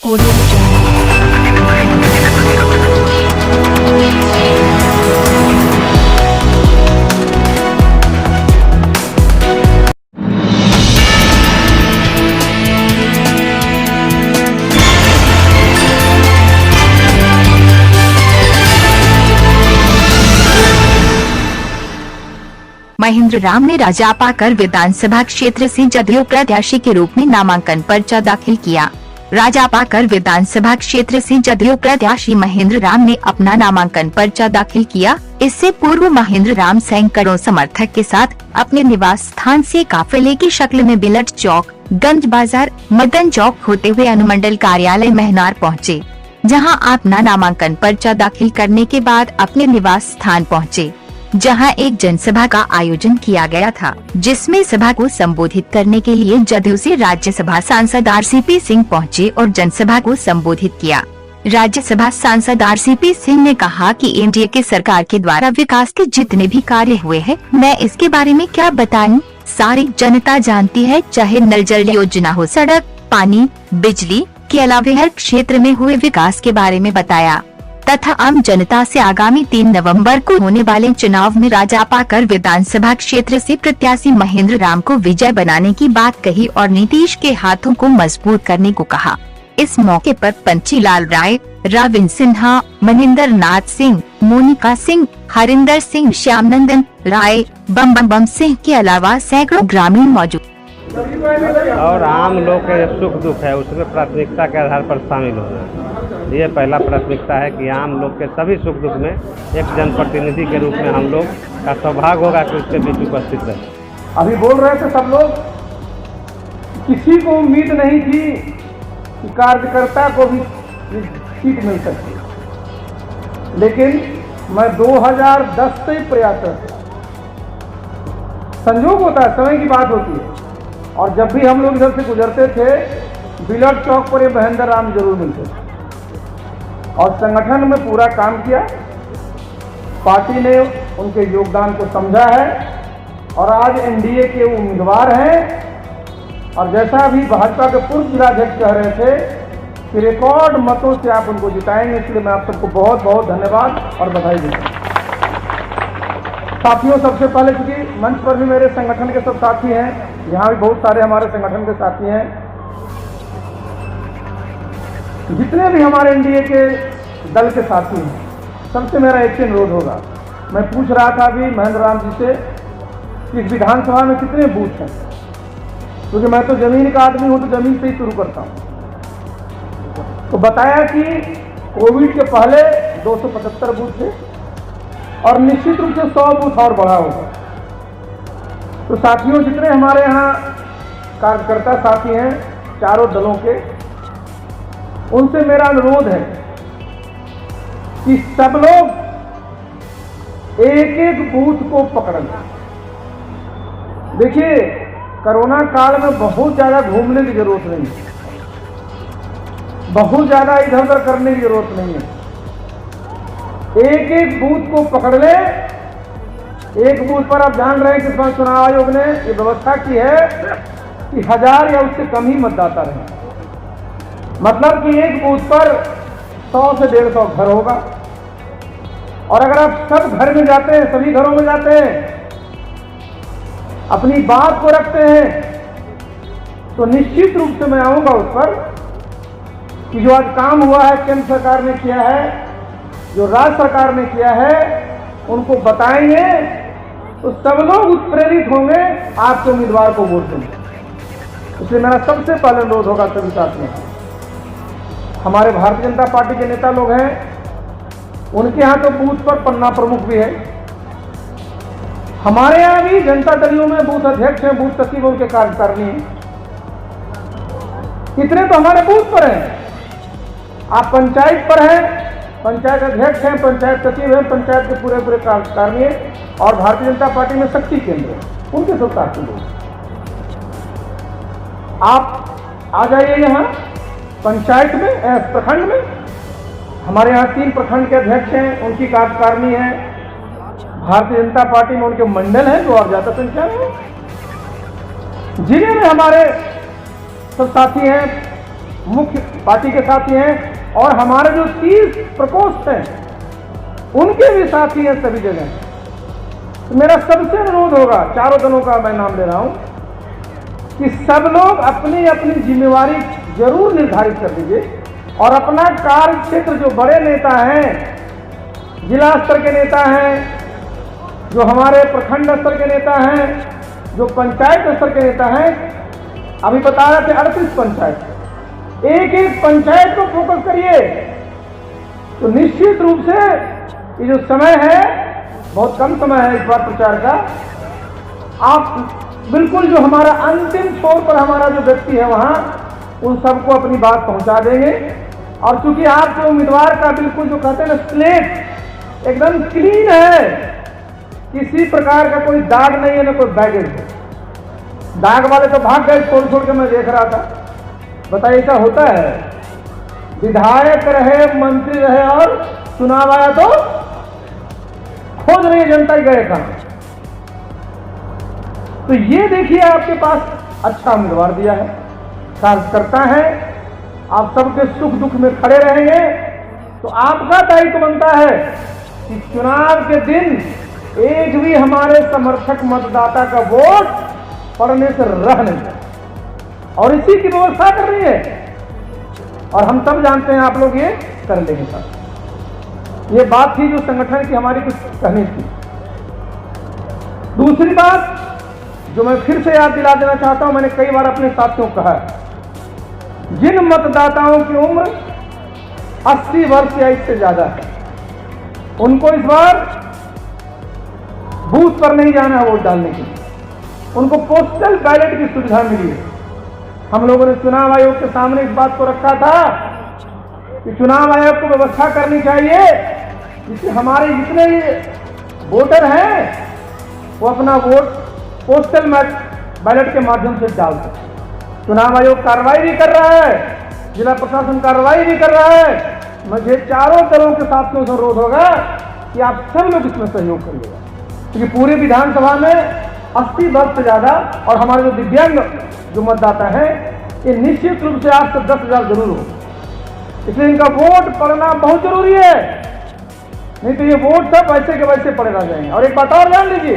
Audio Jungle. Mahendra Ram ने राजापाकर विधानसभा क्षेत्र से जदयू प्रत्याशी के रूप में नामांकन पर्चा दाखिल किया। राजापाकर विधानसभा क्षेत्र से जदयू प्रत्याशी महेंद्र राम ने अपना नामांकन पर्चा दाखिल किया। इससे पूर्व महेंद्र राम सैकड़ों समर्थक के साथ अपने निवास स्थान से काफिले की शक्ल में बिलट चौक, गंज बाजार, मदन चौक होते हुए अनुमंडल कार्यालय महनार पहुँचे, जहाँ अपना नामांकन पर्चा दाखिल करने के बाद अपने निवास स्थान पहुँचे, जहां एक जनसभा का आयोजन किया गया था, जिसमें सभा को संबोधित करने के लिए जदयू से राज्यसभा सांसद आरसीपी सिंह पहुंचे और जनसभा को संबोधित किया। राज्यसभा सांसद आरसीपी सिंह ने कहा कि एनडीए के सरकार के द्वारा विकास के जितने भी कार्य हुए हैं, मैं इसके बारे में क्या बताऊं, सारी जनता जानती है, चाहे नल जल योजना हो, सड़क, पानी, बिजली के अलावा हर क्षेत्र में हुए विकास के बारे में बताया तथा आम जनता से आगामी 3 नवंबर को होने वाले चुनाव में राजापाकर विधानसभा क्षेत्र से प्रत्याशी महेंद्र राम को विजय बनाने की बात कही और नीतीश के हाथों को मजबूत करने को कहा। इस मौके पर पंचीलाल राय, रविंद्र सिन्हा, मनिंदर नाथ सिंह, मोनिका सिंह, हरिंदर सिंह, श्यामनंदन राय, बम बम बम सिंह के अलावा सैकड़ों ग्रामीण मौजूद। और आम लोग के सुख दुख है उसमें प्राथमिकता के आधार पर शामिल होना, ये पहला प्राथमिकता है कि आम लोग के सभी सुख दुख में एक जनप्रतिनिधि के रूप में हम लोग का सौभाग्य होगा कि उसके बीच उपस्थित रहे। अभी बोल रहे थे सब लोग, किसी को उम्मीद नहीं थी कि कार्यकर्ता को भी सीट मिल सकती, लेकिन मैं 2010 से प्रयासरत, संयोग होता है, समय की बात होती है, और जब भी हम लोग इधर से गुजरते थे बिलट चौक पर ये महेंद्र राम जरूर मिलते थे और संगठन में पूरा काम किया। पार्टी ने उनके योगदान को समझा है और आज एनडीए के उम्मीदवार हैं। और जैसा अभी भाजपा के पूर्व जिलाध्यक्ष कह रहे थे कि रिकॉर्ड मतों से आप उनको जिताएंगे, इसलिए मैं आप सबको बहुत बहुत धन्यवाद और बधाई देता हूं। साथियों, सबसे पहले क्योंकि मंच पर भी मेरे संगठन के सब साथी हैं, यहाँ भी बहुत सारे हमारे संगठन के साथी हैं, जितने भी हमारे एनडीए के दल के साथी हैं, सबसे मेरा एक ही अनुरोध होगा। मैं पूछ रहा था अभी महेंद्र राम जी से कि इस विधानसभा में कितने बूथ हैं, क्योंकि मैं तो जमीन का आदमी हूं, तो जमीन से ही शुरू करता हूं। तो बताया कि कोविड के पहले 275 बूथ थे और निश्चित रूप से 100 बूथ और बढ़ा होगा। तो साथियों, जितने हमारे यहाँ कार्यकर्ता साथी हैं चारों दलों के, उनसे मेरा अनुरोध है कि सब लोग एक एक बूथ को पकड़ लें। देखिए, कोरोना काल में बहुत ज्यादा घूमने की जरूरत नहीं है, बहुत ज्यादा इधर उधर करने की जरूरत नहीं है। एक एक बूथ को पकड़ ले। एक बूथ पर आप जान रहे हैं कि इस बार चुनाव आयोग ने ये व्यवस्था की है कि 1000 या उससे कम ही मतदाता रहे, मतलब कि एक बूथ पर 100 से 150 घर होगा। और अगर आप सब घर में जाते हैं, सभी घरों में जाते हैं, अपनी बात को रखते हैं, तो निश्चित रूप से मैं आऊंगा उस पर कि जो आज काम हुआ है केंद्र सरकार ने किया है, जो राज्य सरकार ने किया है, उनको बताएंगे तो सब लोग उत्प्रेरित होंगे आपके उम्मीदवार को वोट देंगे। इसलिए मेरा सबसे पहले अनुरोध होगा सभी साथियों, हमारे भारतीय जनता पार्टी के नेता लोग हैं, उनके यहाँ तो बूथ पर पन्ना प्रमुख भी है, हमारे यहाँ भी जनता दलियों में बूथ अध्यक्ष हैं, बूथ सचिव, उनके कार्यकारिणी हैं, इतने तो हमारे बूथ पर हैं। आप पंचायत पर हैं, पंचायत अध्यक्ष हैं, पंचायत सचिव हैं, पंचायत के पूरे पूरे कार्यकारिणी हैं, और भारतीय जनता पार्टी में शक्ति केंद्र है, उनके सब साथी लोग। आप आ जाइए यहाँ पंचायत में, प्रखंड में, हमारे यहाँ 3 प्रखंड के अध्यक्ष हैं, उनकी कार्यकारिणी है। भारतीय जनता पार्टी में उनके मंडल हैं जो और ज्यादा संख्या में, जिले में हमारे सब साथी हैं, मुख्य पार्टी के साथी हैं और हमारे जो 30 प्रकोष्ठ हैं उनके भी साथी हैं सभी जगह। तो मेरा सबसे अनुरोध होगा, चारों दलों का मैं नाम ले रहा हूं, कि सब लोग अपनी अपनी जिम्मेवारी जरूर निर्धारित कर दीजिए और अपना कार्य क्षेत्र, जो बड़े नेता हैं, जिला स्तर के नेता हैं, जो हमारे प्रखंड स्तर के नेता हैं, जो पंचायत स्तर के नेता हैं, अभी बता रहे थे 38 पंचायत, एक एक पंचायत को फोकस करिए। तो निश्चित रूप से ये जो समय है, बहुत कम समय है इस बार प्रचार का, आप बिल्कुल जो हमारा अंतिम छोर पर हमारा जो व्यक्ति है वहां, उन सबको अपनी बात पहुंचा देंगे। और चूंकि आपके उम्मीदवार का बिल्कुल जो कहते हैं ना, स्लेट एकदम क्लीन है, किसी प्रकार का कोई दाग नहीं है, ना कोई बैगेज है। दाग वाले तो भाग गए छोड़ छोड़ के, मैं देख रहा था। बताइए ऐसा होता है? विधायक रहे, मंत्री रहे और चुनाव आया तो खोज रही जनता गए कहां। तो ये देखिए, आपके पास अच्छा उम्मीदवार दिया है, कार्यकर्ता है, आप सबके सुख दुख में खड़े रहेंगे। तो आपका दायित्व बनता है कि चुनाव के दिन एक भी हमारे समर्थक मतदाता का वोट पड़ने से रह नहीं जाए, और इसी की व्यवस्था कर रही है। और हम सब जानते हैं आप लोग ये कर लेंगे सर। ये बात थी जो संगठन की हमारी कुछ कहनी थी। दूसरी बात जो मैं फिर से याद दिला देना चाहता हूं, मैंने कई बार अपने साथियों को कहा है, जिन मतदाताओं की उम्र 80 वर्ष या इससे ज्यादा है, उनको इस बार बूथ पर नहीं जाना है वोट डालने के लिए, उनको पोस्टल बैलेट की सुविधा मिली है। हम लोगों ने चुनाव आयोग के सामने इस बात को रखा था कि चुनाव आयोग को व्यवस्था करनी चाहिए जिससे हमारे जितने वोटर हैं वो अपना वोट पोस्टल बैलेट के माध्यम से डाल सकते। चुनाव आयोग कार्रवाई भी कर रहा है, जिला प्रशासन कार्रवाई भी कर रहा है। मुझे चारों दलों के साथियों से अनुरोध होगा कि आप सब लोग इसमें सहयोग करिएगा, क्योंकि पूरे विधानसभा में 80 वर्ष से ज्यादा और हमारे जो दिव्यांग जो मतदाता हैं, ये निश्चित रूप से आज से 10,000 जरूर हो, इसलिए इनका वोट पड़ना बहुत जरूरी है, नहीं तो ये वोट सब वैसे के वैसे पड़े रह जाएंगे। और एक बात और जान लीजिए,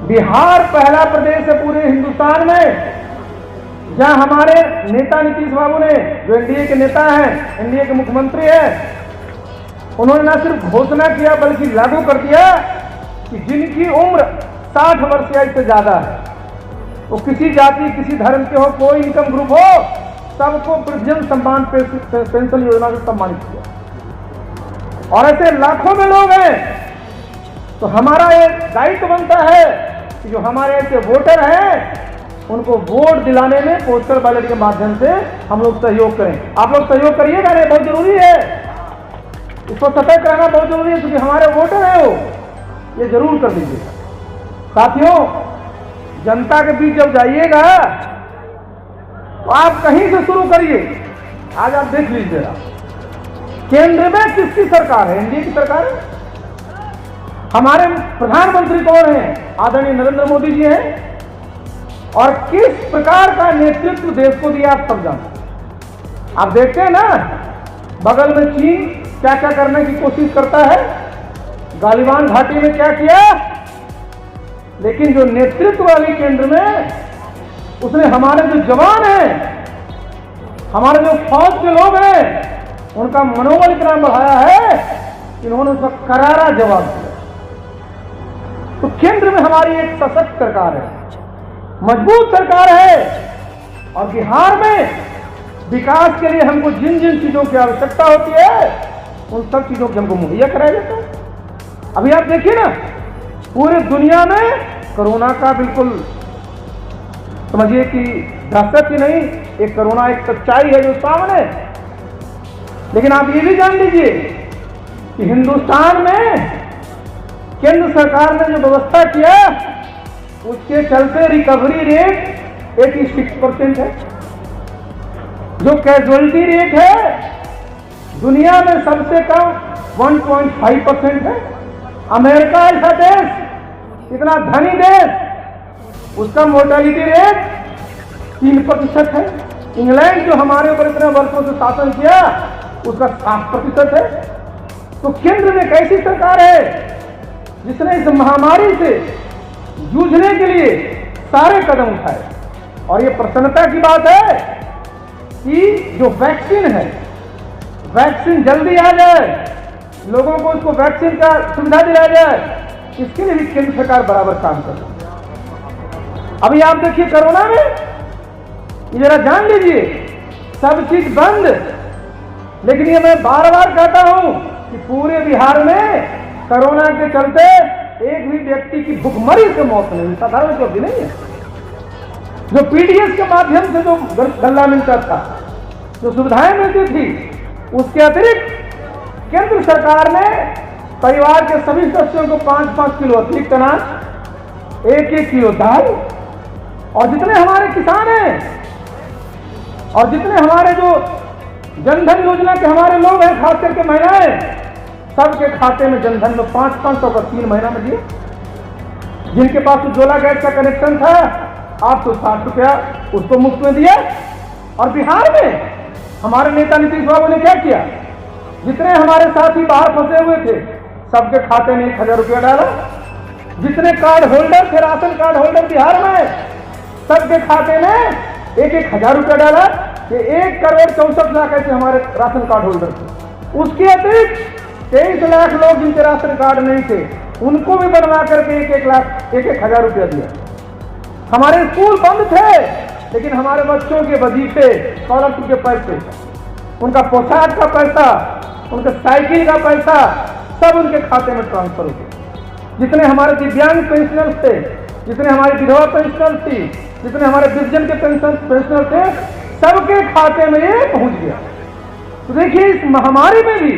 बिहार पहला प्रदेश है पूरे हिंदुस्तान में जहां हमारे नेता नीतीश बाबू ने, जो एनडीए के नेता हैं, एनडीए के मुख्यमंत्री हैं, उन्होंने न सिर्फ घोषणा किया बल्कि लागू कर दिया कि जिनकी उम्र 60 वर्ष या इससे ज्यादा है, वो किसी जाति किसी धर्म के हो, कोई इनकम ग्रुप हो, सबको वृद्धजन सम्मान पेंशन योजना से सम्मानित किया। और ऐसे लाखों में लोग हैं। तो हमारा एक दायित्व बनता है कि जो हमारे ऐसे वोटर हैं उनको वोट दिलाने में पोस्टल बैलेट के माध्यम से हम लोग सहयोग करें। आप लोग सहयोग करिएगा, नहीं बहुत जरूरी है, इसको सतर्क रहना बहुत जरूरी है, क्योंकि हमारे वोटर हैं वो, ये जरूर कर दीजिएगा। साथियों, जनता के बीच जब जाइएगा तो आप कहीं से शुरू करिए। आज आप देख लीजिएगा, केंद्र में किसकी सरकार है? एनडीए की सरकार है। हमारे प्रधानमंत्री कौन है? आदरणीय नरेंद्र मोदी जी हैं। और किस प्रकार का नेतृत्व देश को दिया आप सब जानते। आप देखते हैं ना, बगल में चीन क्या क्या करने की कोशिश करता है, गालिबान घाटी में क्या किया, लेकिन जो नेतृत्व वाली केंद्र में उसने हमारे जो जवान हैं, हमारे जो फौज के लोग हैं, उनका मनोबल इतना बढ़ाया है कि उन्होंने उसका करारा जवाब दिया। तो केंद्र में हमारी एक सशक्त सरकार है, मजबूत सरकार है, और बिहार में विकास के लिए हमको जिन जिन चीजों की आवश्यकता होती है उन सब चीजों की हमको मुहैया कराया जाता है। अभी आप देखिए ना, पूरे दुनिया में कोरोना का बिल्कुल समझिए कि दहशत ही नहीं, एक कोरोना एक सच्चाई है जो सामने। लेकिन आप ये भी जान लीजिए कि हिंदुस्तान में केंद्र सरकार ने जो व्यवस्था किया उसके चलते रिकवरी रेट 86% है, जो कैजुअलिटी रेट है दुनिया में सबसे कम 1.5% है। अमेरिका ऐसा देश, इतना धनी देश, उसका मोर्टेलिटी रेट 3% है। इंग्लैंड जो हमारे ऊपर इतने वर्षों से शासन किया उसका 60% है। तो केंद्र में कैसी सरकार है जिसने इस महामारी से जूझने के लिए सारे कदम उठाए। और ये प्रसन्नता की बात है कि जो वैक्सीन है, वैक्सीन जल्दी आ जाए, लोगों को उसको वैक्सीन का सुविधा दिलाया जाए, इसके लिए भी केंद्र सरकार बराबर काम कर रही है। अभी आप देखिए कोरोना में, ये जरा जान लीजिए, सब चीज बंद, लेकिन ये मैं बार बार कहता हूं कि पूरे बिहार में कोरोना के चलते एक भी व्यक्ति की भुखमरी से मौत नहीं हुई, साधारण तो भी नहीं है। जो पीडीएस के माध्यम से जो गल्ला मिलता था, जो सुविधाएं मिलती थी, उसके अतिरिक्त केंद्र सरकार ने परिवार के सभी सदस्यों को 5-5 किलो अतिरिक्त अनाज, 1-1 किलो दाल, और जितने हमारे किसान हैं और जितने हमारे जो जनधन योजना के हमारे लोग हैं, खास करके महिलाएं, सबके खाते में जनधन में 500-500 का 3 महीना में दिए। जिनके पास उज्ज्वला गैस का कनेक्शन था, आप तो 60 रुपया उसको मुफ्त में दिया। और बिहार में हमारे नेता नीतीश बाबू ने क्या किया, जितने हमारे साथी बाहर फंसे हुए थे सबके खाते में 1000 रुपया डाला। जितने कार्ड होल्डर थे, राशन कार्ड होल्डर बिहार में, सबके खाते में 1-1 हजार रुपया डाला। ये 1,64,00,000 ऐसे हमारे राशन कार्ड होल्डर थे। उसके अतिरिक्त 23 लाख लोग जिनके राशन कार्ड नहीं थे, उनको भी बनवा करके 1-1 हजार रुपया दिया। हमारे स्कूल बंद थे, लेकिन हमारे बच्चों के वजीफे, स्कॉलरशिप के पैसे, उनका पोशाक का पैसा, उनके साइकिल का पैसा, सब उनके खाते में ट्रांसफर हो गए। जितने हमारे दिव्यांग पेंशनर्स थे, जितने हमारी विधवा पेंशनर थी, जितने हमारे विजन के पेंशनर थे, सबके खाते में ये पहुंच गया। तो देखिए, इस महामारी में भी